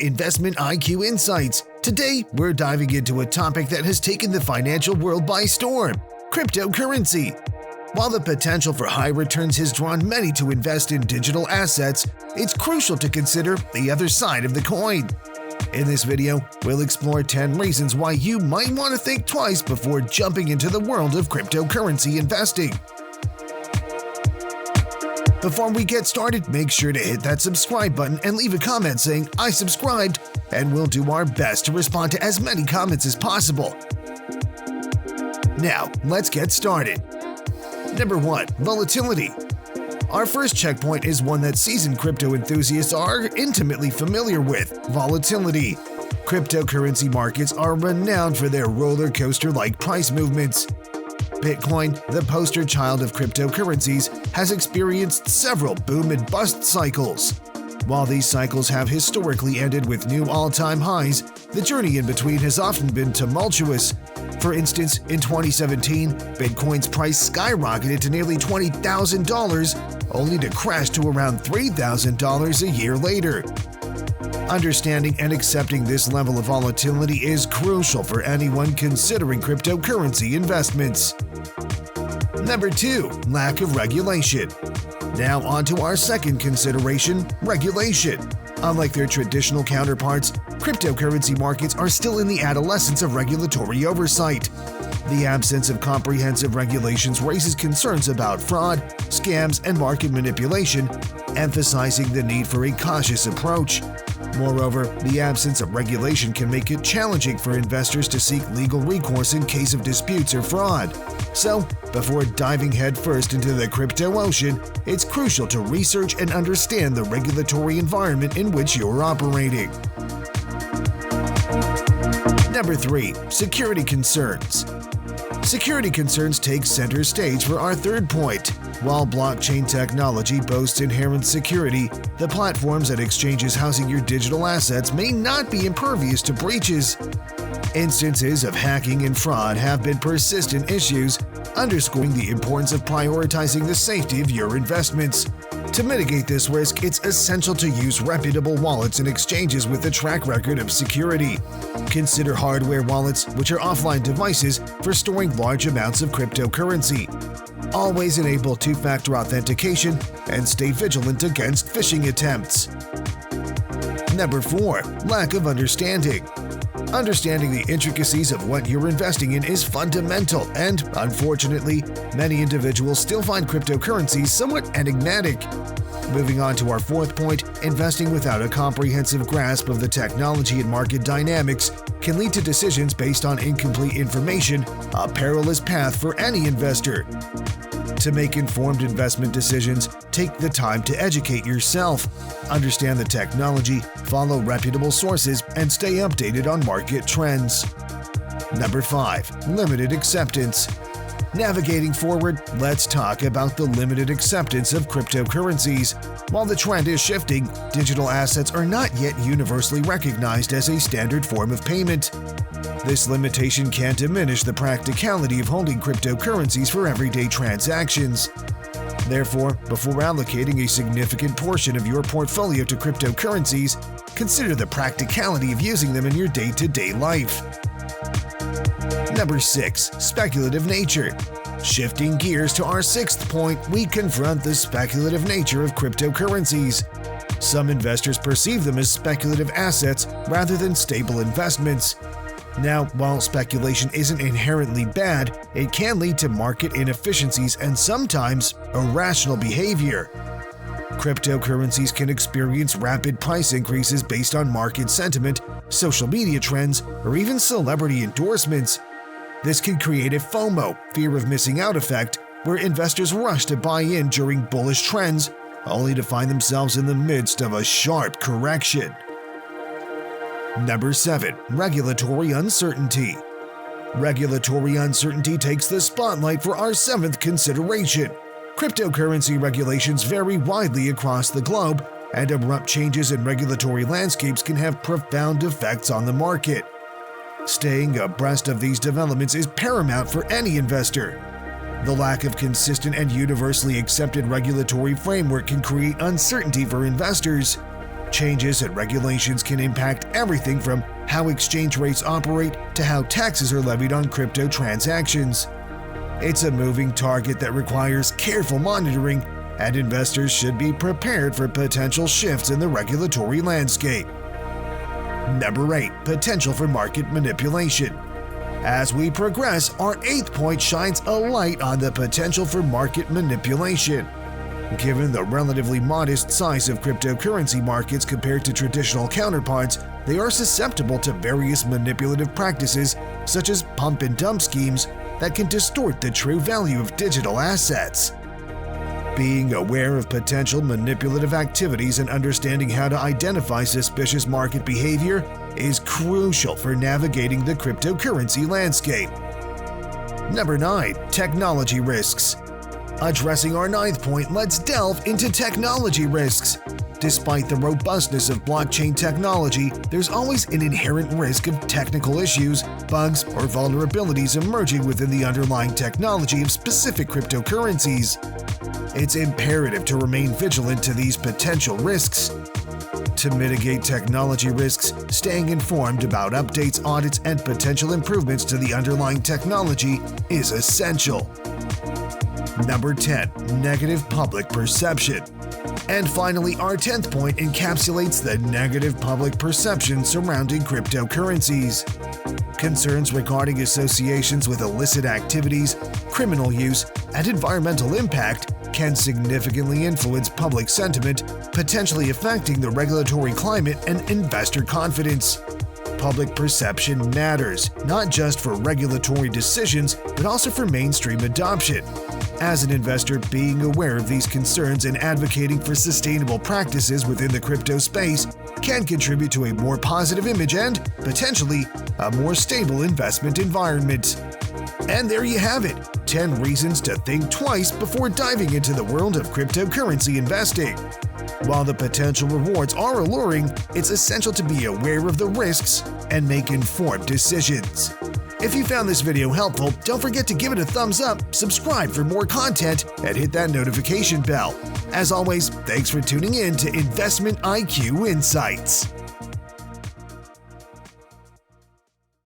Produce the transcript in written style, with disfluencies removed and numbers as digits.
Investment IQ Insights. Today, we're diving into a topic that has taken the financial world by storm: cryptocurrency. While the potential for high returns has drawn many to invest in digital assets, it's crucial to consider the other side of the coin. In this video, we'll explore 10 reasons why you might want to think twice before jumping into the world of cryptocurrency investing. Before we get started, make sure to hit that subscribe button and leave a comment saying "I subscribed," and we'll do our best to respond to as many comments as possible. Now, let's get started. Number 1. Volatility. Our first checkpoint is one that seasoned crypto enthusiasts are intimately familiar with: volatility. Cryptocurrency markets are renowned for their roller coaster-like price movements. Bitcoin, the poster child of cryptocurrencies, has experienced several boom and bust cycles. While these cycles have historically ended with new all-time highs, the journey in between has often been tumultuous. For instance, in 2017, Bitcoin's price skyrocketed to nearly $20,000, only to crash to around $3,000 a year later. Understanding and accepting this level of volatility is crucial for anyone considering cryptocurrency investments. Number 2. Lack of regulation. Now on to our second consideration: regulation. Unlike their traditional counterparts, cryptocurrency markets are still in the adolescence of regulatory oversight. The absence of comprehensive regulations raises concerns about fraud, scams, and market manipulation, emphasizing the need for a cautious approach. Moreover, the absence of regulation can make it challenging for investors to seek legal recourse in case of disputes or fraud. So, before diving headfirst into the crypto ocean, it's crucial to research and understand the regulatory environment in which you're operating. Number 3. Security concerns. Security concerns take center stage for our third point. While blockchain technology boasts inherent security, the platforms and exchanges housing your digital assets may not be impervious to breaches. Instances of hacking and fraud have been persistent issues, underscoring the importance of prioritizing the safety of your investments. To mitigate this risk, it's essential to use reputable wallets and exchanges with a track record of security. Consider hardware wallets, which are offline devices for storing large amounts of cryptocurrency. Always enable two-factor authentication and stay vigilant against phishing attempts. Number 4. Lack of understanding. Understanding the intricacies of what you're investing in is fundamental, and unfortunately, many individuals still find cryptocurrencies somewhat enigmatic. Moving on to our fourth point, investing without a comprehensive grasp of the technology and market dynamics can lead to decisions based on incomplete information, a perilous path for any investor. To make informed investment decisions, take the time to educate yourself, understand the technology, follow reputable sources, and stay updated on market trends. Number 5. Limited acceptance. Navigating forward, let's talk about the limited acceptance of cryptocurrencies. While the trend is shifting, digital assets are not yet universally recognized as a standard form of payment. This limitation can diminish the practicality of holding cryptocurrencies for everyday transactions. Therefore, before allocating a significant portion of your portfolio to cryptocurrencies, consider the practicality of using them in your day-to-day life. Number 6. Speculative nature. Shifting gears to our sixth point, we confront the speculative nature of cryptocurrencies. Some investors perceive them as speculative assets rather than stable investments. Now, while speculation isn't inherently bad, it can lead to market inefficiencies and sometimes irrational behavior. Cryptocurrencies can experience rapid price increases based on market sentiment, social media trends, or even celebrity endorsements. This can create a FOMO, fear of missing out effect, where investors rush to buy in during bullish trends, only to find themselves in the midst of a sharp correction. Number 7. Regulatory uncertainty. Regulatory uncertainty takes the spotlight for our seventh consideration. Cryptocurrency regulations vary widely across the globe, and abrupt changes in regulatory landscapes can have profound effects on the market. Staying abreast of these developments is paramount for any investor. The lack of consistent and universally accepted regulatory framework can create uncertainty for investors. Changes in regulations can impact everything from how exchange rates operate to how taxes are levied on crypto transactions. It's a moving target that requires careful monitoring, and investors should be prepared for potential shifts in the regulatory landscape. Number 8. Potential for market manipulation. As we progress, our 8th point shines a light on the potential for market manipulation. Given the relatively modest size of cryptocurrency markets compared to traditional counterparts, they are susceptible to various manipulative practices such as pump and dump schemes that can distort the true value of digital assets. Being aware of potential manipulative activities and understanding how to identify suspicious market behavior is crucial for navigating the cryptocurrency landscape. Number 9. Technology risks. Addressing our 9th point, let's delve into technology risks. Despite the robustness of blockchain technology, there's always an inherent risk of technical issues, bugs, or vulnerabilities emerging within the underlying technology of specific cryptocurrencies. It's imperative to remain vigilant to these potential risks. To mitigate technology risks, staying informed about updates, audits, and potential improvements to the underlying technology is essential. Number 10. Negative public perception. And finally, our 10th point encapsulates the negative public perception surrounding cryptocurrencies. Concerns regarding associations with illicit activities, criminal use, and environmental impact can significantly influence public sentiment, potentially affecting the regulatory climate and investor confidence. Public perception matters, not just for regulatory decisions, but also for mainstream adoption. As an investor, being aware of these concerns and advocating for sustainable practices within the crypto space can contribute to a more positive image and, potentially, a more stable investment environment. And there you have it, 10 reasons to think twice before diving into the world of cryptocurrency investing. While the potential rewards are alluring, it's essential to be aware of the risks and make informed decisions. If you found this video helpful, don't forget to give it a thumbs up, subscribe for more content, and hit that notification bell. As always, thanks for tuning in to Investment IQ Insights.